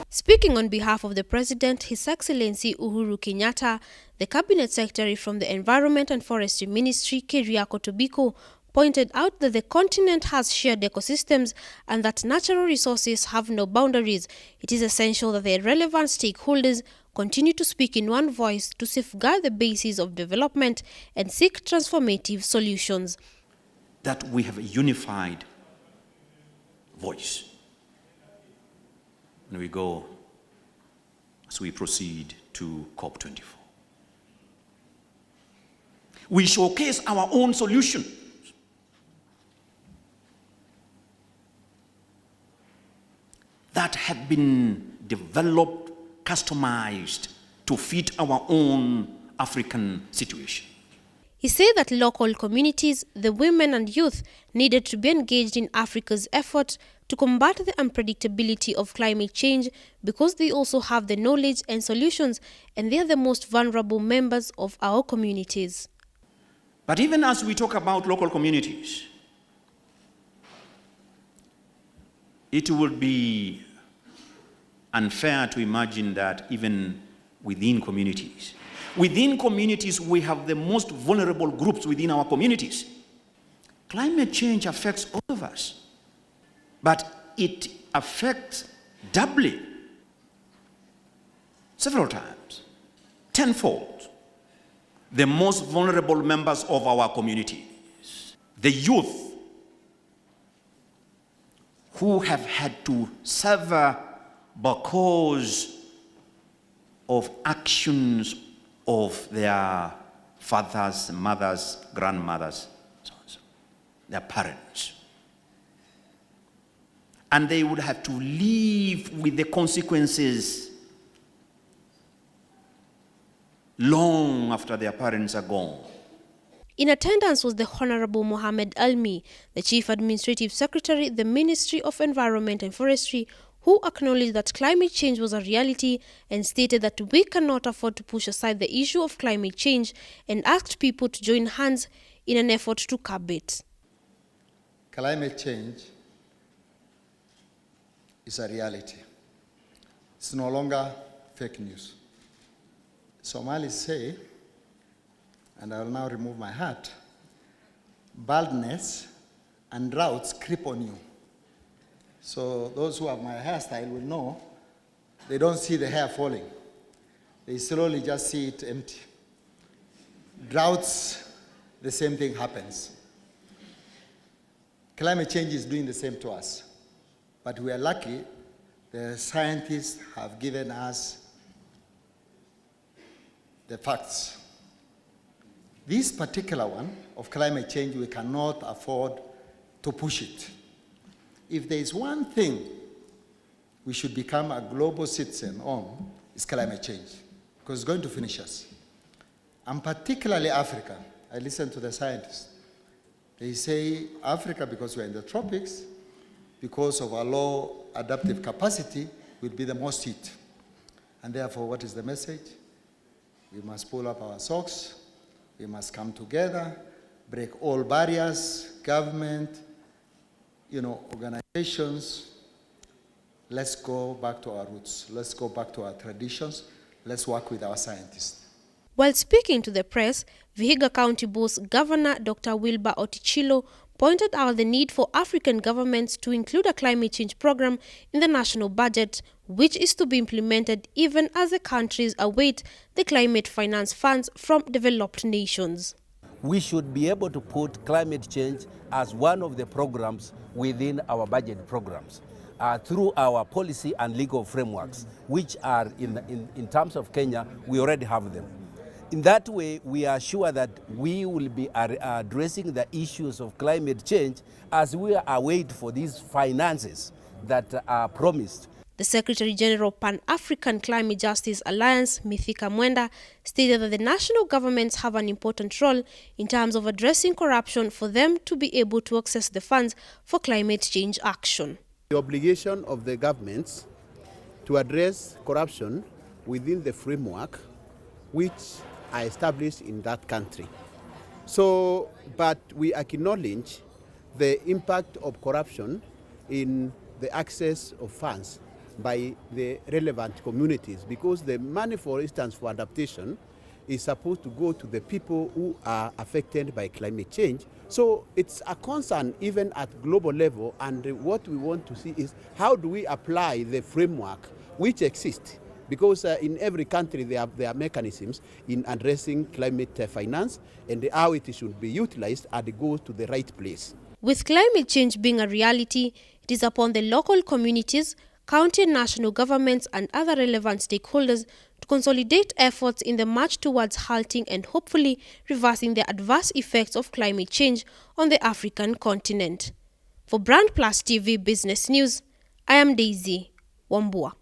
Speaking on behalf of the President, His Excellency Uhuru Kenyatta, the Cabinet Secretary from the Environment and Forestry Ministry, Keriako Tobiko, pointed out that the continent has shared ecosystems and that natural resources have no boundaries. It is essential that the relevant stakeholders continue to speak in one voice to safeguard the basis of development and seek transformative solutions. That we have a unified voice when we go, as we proceed to COP24. We showcase our own solution. That have been developed, customized to fit our own African situation. He said that local communities, the women and youth, needed to be engaged in Africa's effort to combat the unpredictability of climate change because they also have the knowledge and solutions, and they are the most vulnerable members of our communities. But even as we talk about local communities, it would be unfair to imagine that even within communities we have the most vulnerable groups within our communities. Climate change affects all of us, but it affects doubly, several times, tenfold, the most vulnerable members of our communities, the youth, who have had to suffer because of actions of their fathers, mothers, grandmothers, so on, so their parents. And they would have to live with the consequences long after their parents are gone. In attendance was the Honorable Mohammed Almi, the Chief Administrative Secretary, the Ministry of Environment and Forestry, who acknowledged that climate change was a reality and stated that we cannot afford to push aside the issue of climate change and asked people to join hands in an effort to curb it. Climate change is a reality. It's no longer fake news. Somalis say, and I will now remove my hat, baldness and droughts creep on you. So those who have my hairstyle will know they don't see the hair falling. They slowly just see it empty. Droughts, the same thing happens. Climate change is doing the same to us. But we are lucky, the scientists have given us the facts. This particular one of climate change, we cannot afford to push it. If there is one thing we should become a global citizen on, it's climate change, because it's going to finish us. And particularly Africa. I listen to the scientists. They say Africa, because we're in the tropics, because of our low adaptive capacity, will be the most hit. And therefore, what is the message? We must pull up our socks. We must come together, break all barriers, government, organizations. Let's go back to our roots. Let's go back to our traditions. Let's work with our scientists. While speaking to the press, Vihiga County Boss Governor Dr. Wilbur Otichilo pointed out the need for African governments to include a climate change program in the national budget, which is to be implemented even as the countries await the climate finance funds from developed nations. We should be able to put climate change as one of the programs within our budget programs through our policy and legal frameworks, which are in terms of Kenya, we already have them. In that way, we are sure that we will be addressing the issues of climate change as we await for these finances that are promised. The Secretary General of Pan-African Climate Justice Alliance, Mithika Mwenda, stated that the national governments have an important role in terms of addressing corruption for them to be able to access the funds for climate change action. The obligation of the governments to address corruption within the framework which are established in that country. So, but we acknowledge the impact of corruption in the access of funds by the relevant communities, because the money, for instance, for adaptation is supposed to go to the people who are affected by climate change. So it's a concern even at global level, and what we want to see is how do we apply the framework which exists, because in every country there are mechanisms in addressing climate finance and how it should be utilized and it goes to the right place. With climate change being a reality, it is upon the local communities, county and national governments and other relevant stakeholders to consolidate efforts in the march towards halting and hopefully reversing the adverse effects of climate change on the African continent. For Brand Plus TV Business News, I am Daisy Wambua.